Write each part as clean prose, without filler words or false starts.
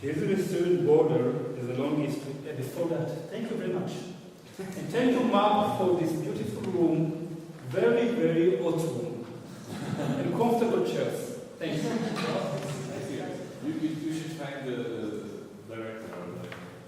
The Israeli-Syrian border is a long history. Before that, thank you very much. And thank you, Mark, for this beautiful room. Very, very hot room. And comfortable chairs. Thank you. You should thank the director.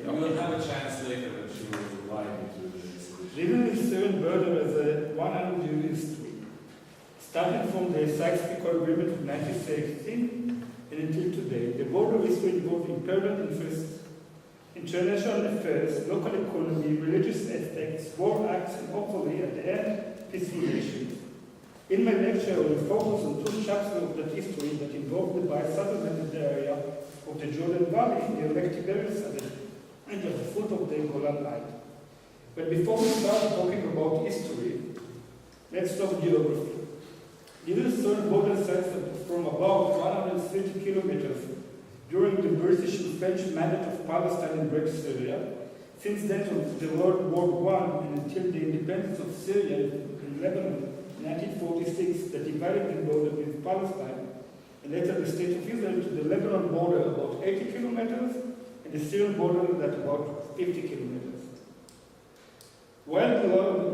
You will have a chance later that she will invite you to this. The Israeli-Syrian border has a 100-year history. Starting from the Sykes-Picot Agreement of 1916 and until today, the border is involving permanent interests, international affairs, local economy, religious aspects, war acts, and hopefully, at the end, peaceful relations. In my lecture, I will focus on two chapters of that history that involve the bi-settlement area of the Jordan Valley, the Lake Tiberias, and at the foot of the Golan Heights. But before we start talking about history, let's talk geography. The Israeli border sets from about 130 kilometers during the British and French mandate of Palestine and Great Syria. Since then, of the World War I and until the independence of Syria in Lebanon in 1946, that divided the border with Palestine, and later the State of Israel, to the Lebanon border about 80 kilometers and the Syrian border at about 50 kilometers. While the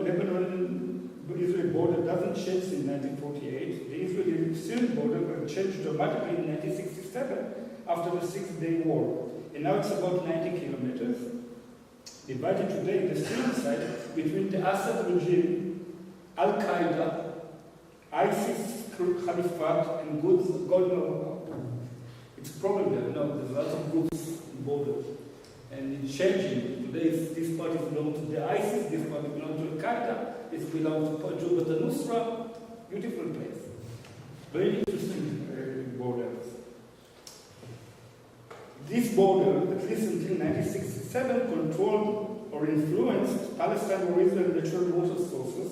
Lebanon-Israel border doesn't change since 1948, the Israeli-Syrian border changed dramatically in 1967 after the Six-Day War, and now it's about 90 kilometers, divided today in the Syrian side between the Assad regime, Al-Qaeda, ISIS, Caliphate, and God knows. It's probably there's a lot of groups in borders. And it's changing. Today, this party belongs to the ISIS, this party belongs to Al-Qaeda, this belongs to Jabhat al-Nusra. Beautiful place. Very interesting borders. This border, at least until 1967, controlled or influenced Palestine or Israel natural water sources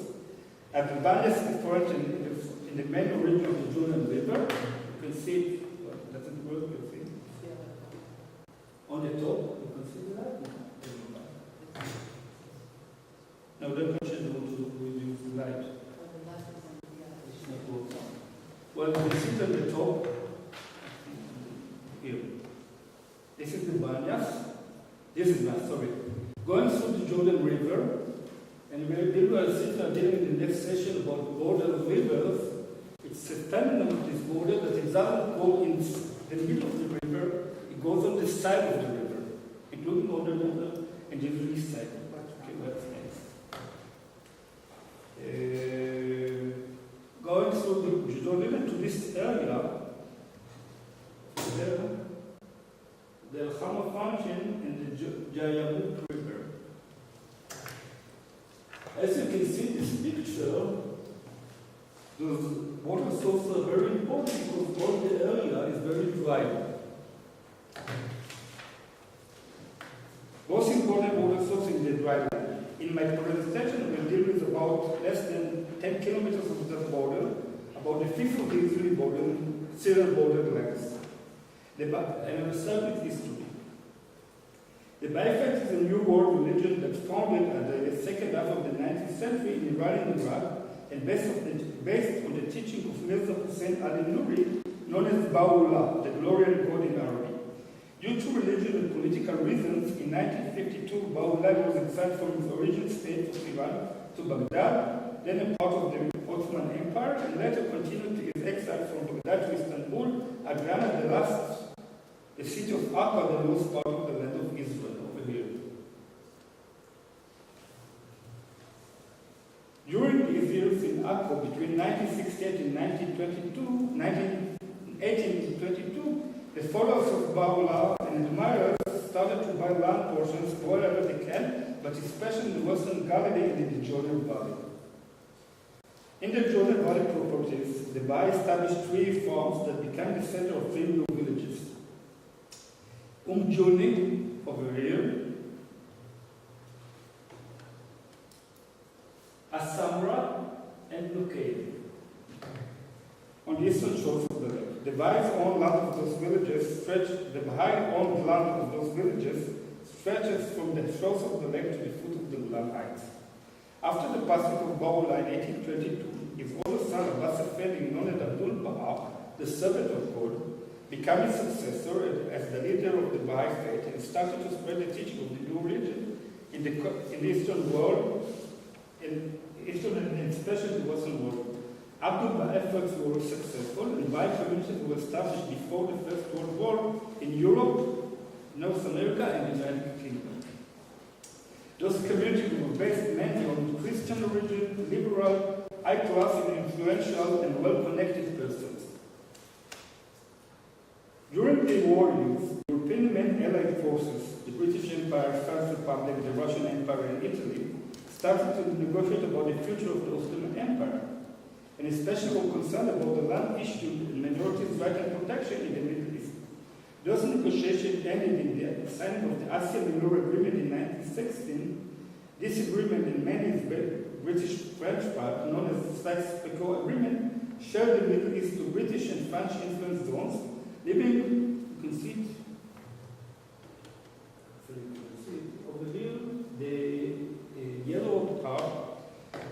at the various different in the main region of the Jordan River. You can see it. Does it work? You see? On the top. Now the question to reduce the light. It's not working. Well, you see at the top here. This is the Banyas. This is not, sorry. Going through the Jordan River, and we will sit dealing in the next session about border rivers. It's a phenomenon of this border that it doesn't go in the middle of the river, it goes on the side of the river, including all the river and the Israeli side. Okay, what's next? Going through the Jordan River to this area, the Al-Hama Fountain and the Jayamuk River. As you can see in this picture, those water sources are very important because all the area is very dry. Most important water source in the dry land. In my presentation, we'll deal with about less than 10 kilometers of the border, about a fifth of the Israeli border, Syrian border length. And I will start with history. The Ba'athist is a new world religion that founded at the second half of the 19th century in Iran and Iraq, and based on the teaching of Mirza Hussein Ali Nuri, known as Baha'u'llah, the glory and God in Arabic. Due to religious and political reasons, in 1952, Baha'u'llah was exiled from his original state of Iran to Baghdad, then a part of the Ottoman Empire, and later continued his exile from Baghdad to Istanbul, Adriana, the city of Akka, the lowest part of the land of Israel, over here. During these years in Akka, between 1968 and 1822, the followers of Baha'u'llah and admirers started to buy land portions wherever they can, but especially in the Western Galilee and in the Jordan Valley. In the Jordan Valley properties, the Baha'i established 3 farms that became the center of 3 new villages. Joni, over here, Asamra, and Nukaid, on the eastern shores of the lake. The Baha'is owned land of those villages stretches from the shores of the lake to the foot of the Golan Heights. After the passing of Baha'u'llah in 1822, his older son Abbas Effendi, known as Abdul Baha, the servant of God, became his successor as the leader of the Baha'i faith and started to spread the teaching of the new religion in the Eastern world, in Eastern and especially the Western world. Abdul efforts were successful, and Baha'i communities were established before the First World War in Europe, North America, and the United Kingdom. Those communities were based mainly on Christian origin, liberal, high-class, and influential, and well-connected persons. During the war years, European main allied forces, the British Empire, French Republic, the Russian Empire, and Italy, started to negotiate about the future of the Ottoman Empire, and especially were concerned about the land issue and minorities' right and protection in the Middle East. Those negotiations ended in the signing of the Asia-Minor Agreement in 1916. This agreement and many British-French part, known as the Sykes-Picot Agreement, shared the Middle East to British and French influence zones, leaving, you can see it over here, the yellow part,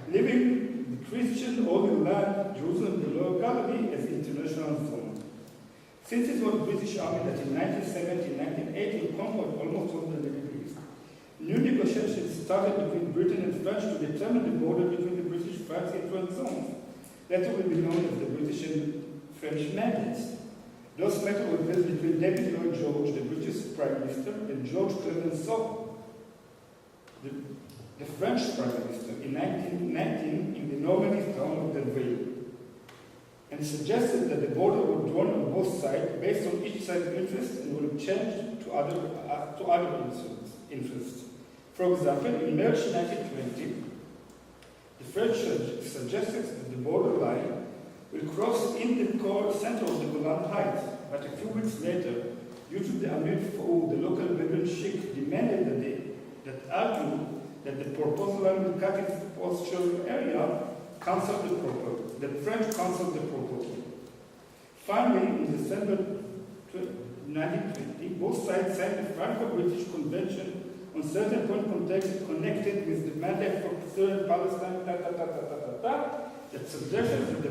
leaving the Christian Holy Land, Jerusalem, the Lower Galilee as international zone. Since it was the British Army that in 1970 and 1980 conquered almost all the Middle East, new negotiations started between Britain and France to determine the border between the British-France influence zones. That will be known as the British and French mandates. Those matters were built between David Lloyd George, the British Prime Minister, and George Clemenceau, the French Prime Minister, in 1919 in the Normandy town of Delville, and suggested that the border would be drawn on both sides based on each side's interest and would change to other interests. For example, in March 1920, the French suggested that the borderline will cross in the core center of the Golan Heights, but a few weeks later, due to the Amir Faoud, the local Bedouin sheikh, demanded that argued that the proposed line will cut its posture area, cancelled the proposal. The French cancelled the proposal. Finally, in December 1920, both sides signed the Franco-British Convention on certain points connected with the mandate for Syrian Palestine, that suggested that the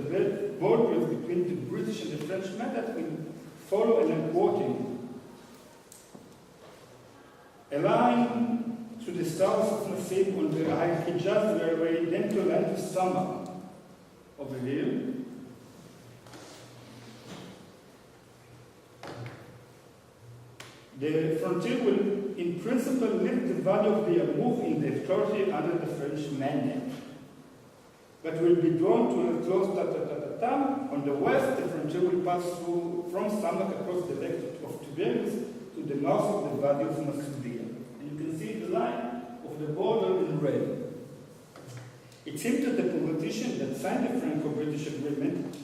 borders between the British and the French mandate will follow, and I'm quoting, a line to the south of Nasib on the Hijaz Railway, then to land to Sama, over here. The frontier will, in principle, limit the value of the Yarmouk in the authority under the French mandate, but will be drawn to a close on the west. The frontier will pass through from Samak across the lake of Tiberias to the mouth of the valley of Masudia. And you can see the line of the border in red. It seemed that the politicians that signed the Franco-British Agreement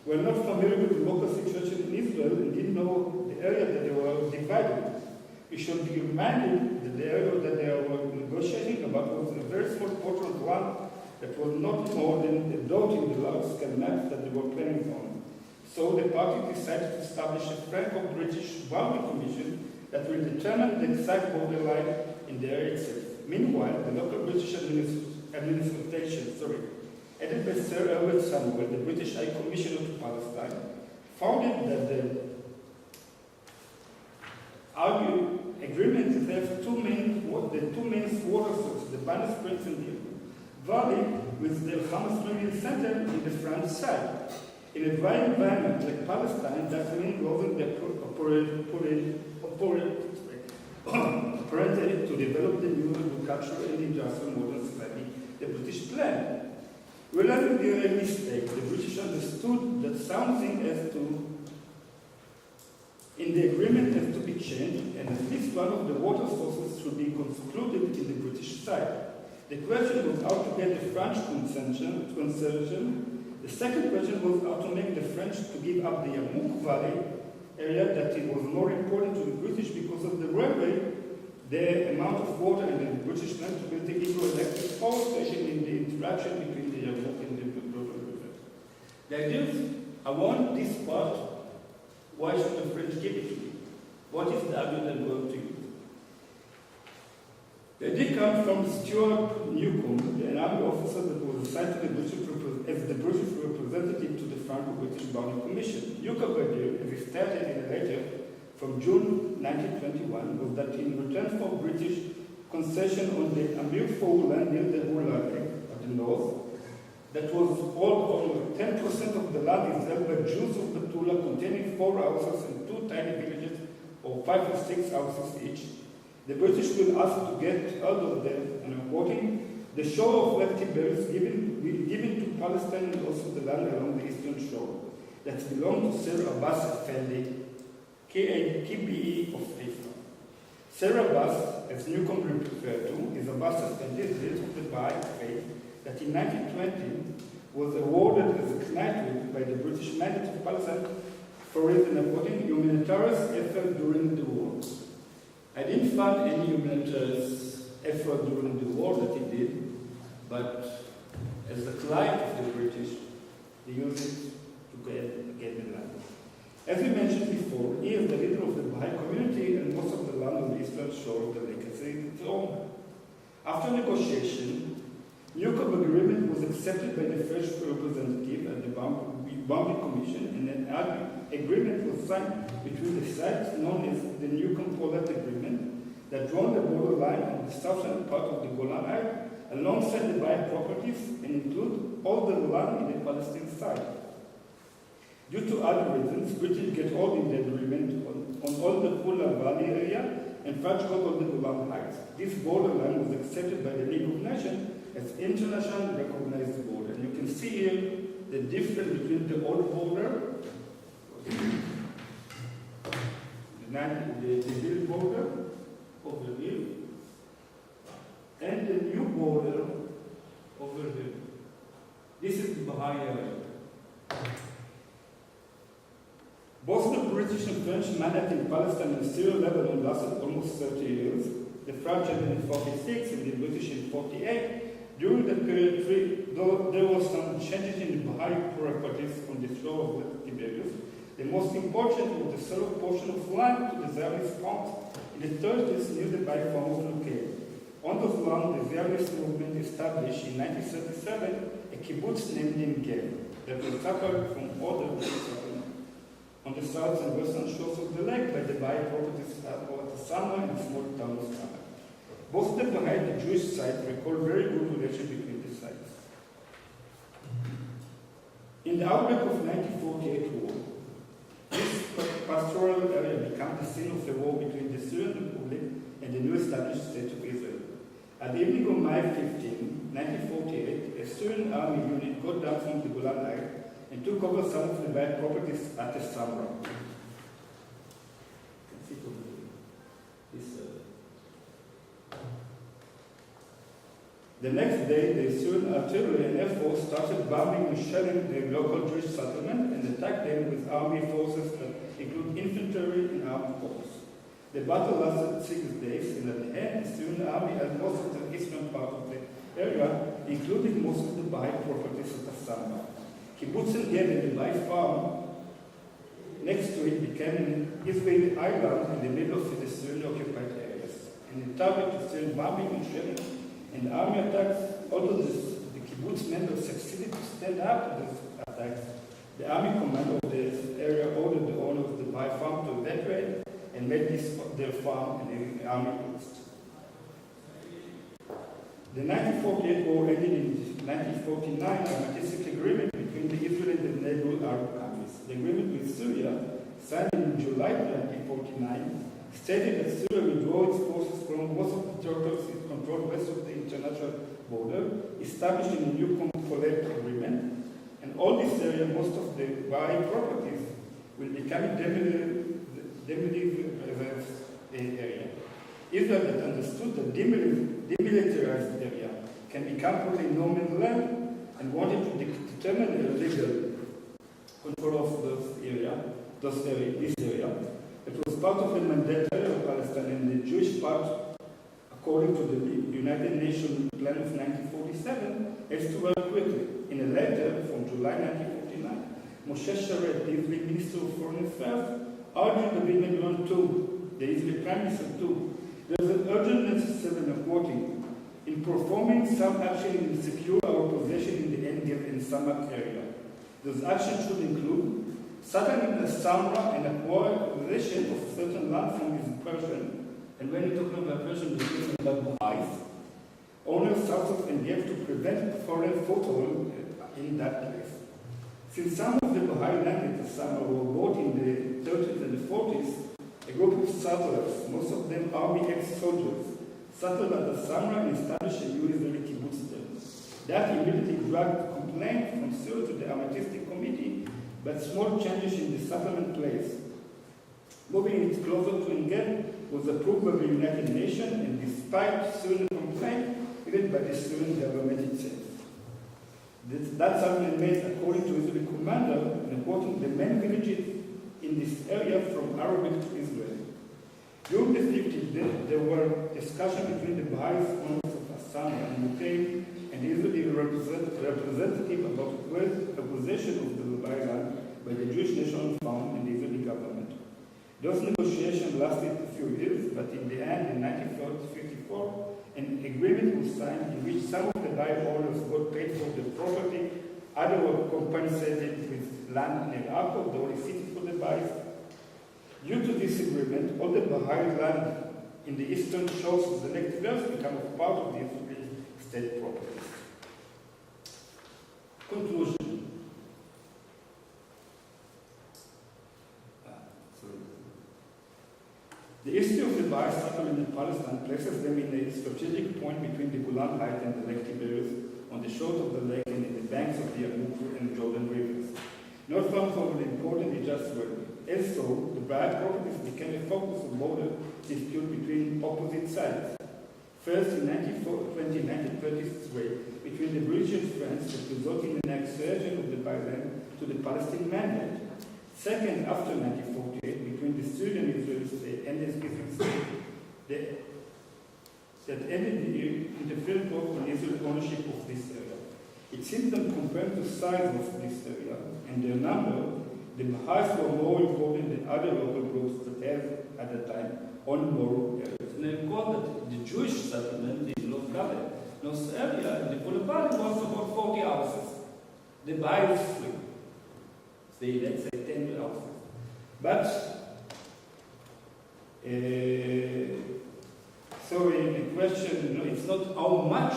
were not familiar with the local situation in Israel and didn't know the area that they were divided. We should be reminded that the area that they were negotiating about was a very small portion of land that was not more than a dot in the large-scale map that they were planning on. So the party decided to establish a Franco-British boundary commission that will determine the exact borderline in the area itself. Meanwhile, the local British administration, headed by Sir Elwood Samuel, the British High Commissioner to Palestine, found that the agreement have the two main water sources, the Bana Springs and the Valley, with the Hamas Median Center in the French side. In a dry environment like Palestine, that means wasn't operated to develop the new agricultural and industrial modern society, the British plan. Realizing the early mistake, the British understood that something in the agreement has to be changed, and at least one of the water sources should be concluded in the British side. The question was how to get the French concession. The second question was how to make the French to give up the Yarmouk Valley area, that it was more important to the British because of the railway, the amount of water in the British land to build the hydroelectric power station in the interaction between the Yarmouk and the Jordan River. The idea is, I want this part, why should the French give it to me? What is the argument I'm going to use? The idea comes from Stuart Newcombe, an army officer that was assigned to the British as the British representative to the front of the British Boundary Commission. Yucca Badir, as he stated in a letter from June 1921, was that in return for British concession on the Amir Four land near the Hula Lake at the north, that was all 10% of the land is held by Jews of Betula, containing 4 houses and 2 tiny villages, or 5 or 6 houses each. The British will ask to get out of them, and I'm quoting, the shore of Lake Tiberias given to Palestine and also the land along the eastern shore that belonged to Sir Abbas Effendi, KBE of Haifa. Sir Abbas, as Newcomb referred to, is Abbas Effendi, the leader of the Baha'i faith, that in 1920 was awarded as a knighthood by the British Mandate of Palestine for his, and I'm quoting, humanitarian effort during the war. I didn't find any humanitarian effort during the war that he did, but as a client of the British, they used it to get the land. As we mentioned before, he is the leader of the Baha'i community, and most of the land on the eastern shore of the lake is its own. After negotiation, Newcomb agreement was accepted by the French representative at the Boundary Commission, and an agreement was signed between the sides known as the Newcomb-Poland Agreement that drawn the border line on the southern part of the Golan Heights alongside the Baha'i properties and include all the land in the Palestinian side. Due to other reasons, Britain get hold in the agreement on all the Hula Valley area and French got all the Golan Heights. This borderline was accepted by the League of Nations as internationally recognized border. And you can see here the difference between the old border, the built border over here, and the new border over here. This is the Baha'i area. Both the British and French mandate in Palestine and Syria Lebanon lasted almost 30 years. The French in 46 and the British in 48. During the period, though there was some changes in the Baha'i properties on the shore of Lake Tiberias, the most important was the sale of portion of land to the Zionist farms in the 30s near the Baha'i farm of Luqayn. On those land, the Zionist movement established in 1937 a kibbutz named Nin that was separated from other settlements on the south and western shores of the lake by the Baha'i properties at Sama and the small town of Sama. Both the Baha'i and the Jewish side recall very good relation between the sides. In the outbreak of 1948 war, this pastoral area became the scene of the war between the Syrian Republic and the new established state of Israel. At the evening of May 15, 1948, a Syrian army unit got down from the Golan Heights and took over some of the Baha'i properties at the Samra. The next day, the Syrian artillery and air force started bombing and shelling the local Jewish settlement and attacked them with army forces that include infantry and armed force. The battle lasted 6 days, and at the end, the Syrian army had most of the eastern part of the area, including most of the Baha'i properties at Asamba. Kibbutz Enged and the Baha'i farm next to it became an Israeli island in the middle of the Syrian occupied areas, and the target to Syrian bombing and shelling and army attacks. Although the kibbutz members succeeded to stand up to these attacks, the army commander of the area ordered the owner of the Baha'i farm to evacuate and made this their farm and the army lost. The 1948 war ended in 1949 armistice agreement between the Israel and the neighboring Arab countries. The agreement with Syria, signed in July 1949, stated that Syria will draw its forces from most of the territories it controlled west of the international border, established in the Newcomb-Poland Agreement, and all this area, most of the Baha'i properties, will become a demilitarized area. Israel that understood that demilitarized area can become totally no man's land and wanted to determine the legal control of this area. It was part of the mandate of Palestine, and the Jewish part, according to the United Nations Plan of 1947, has to work quickly. In a letter from July 1949, Moshe Sharet, the Israeli Minister of Foreign Affairs, urged the Ben-Gurion too, the Israeli Prime Minister too, there is an urgent necessity, and I'm quoting, in performing some action to secure our possession in the Negev and Samak area. Those actions should include settling the Samra and acquisition of certain land from his Persian, and when you're talking about Persian, we're talking about Baha'is, owners south of India to prevent foreign foothold in that place. Since some of the Baha'i land in the Samra were bought in the 30s and the 40s, a group of settlers, most of them army ex-soldiers, settled at the Samra and established a new Israeli kibbutz there. That immediately dragged complaint from Syria to the Amatistic Committee, but small changes in the settlement place. Moving it closer to Engel was approved by the United Nations, and despite Syrian complaint, even by the Syrian government itself. That settlement made, according to Israeli commander, and quoting the main villages in this area from Arabic to Israel. During the 50s, there were discussions between the Baha'i owners of Assam and Ukraine and the Israeli representative about the acquisition of the Baha'i land by the Jewish National Fund and the Israeli government. Those negotiations lasted a few years, but in the end, in 1954, an agreement was signed in which some of the Baha'i owners got paid for the property, others were compensated with land in Iraq, the only city for the Baha'is. Due to this agreement, all the Baha'i land in the eastern shores of the Lake Tigris become a part of the Israeli state property. Conclusion. The history of the Baha'i settlement in Palestine places them in a strategic point between the Golan Heights and the Lake Tiberias, on the shores of the lake and in the banks of the Yarmouk and Jordan rivers. Not far from the important it just were. As so, the Baha'i properties became a focus of border dispute between opposite sides. First, in 1933, between the British and France, that resulted in an accession of the Baha'i land to the Palestinian mandate. Second, after 1948, between the Syrian and Israeli state and the Israeli state, that ended the interference on Israeli ownership of this area. It seems that compared to the size of this area and their number, the Baha'is were more important than other local groups that had, at the time, owned more areas. And I recall that the Jewish settlement in North Galilee, North area, in the Boulevard was about 40 houses. The Baha'is free. Say, let's say 10 houses. But, sorry, the question, it's not how much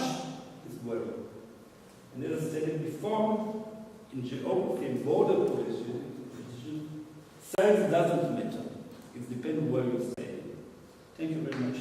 is well. And as I stated before, in geography and border position, size doesn't matter. It depends where you stay. Thank you very much.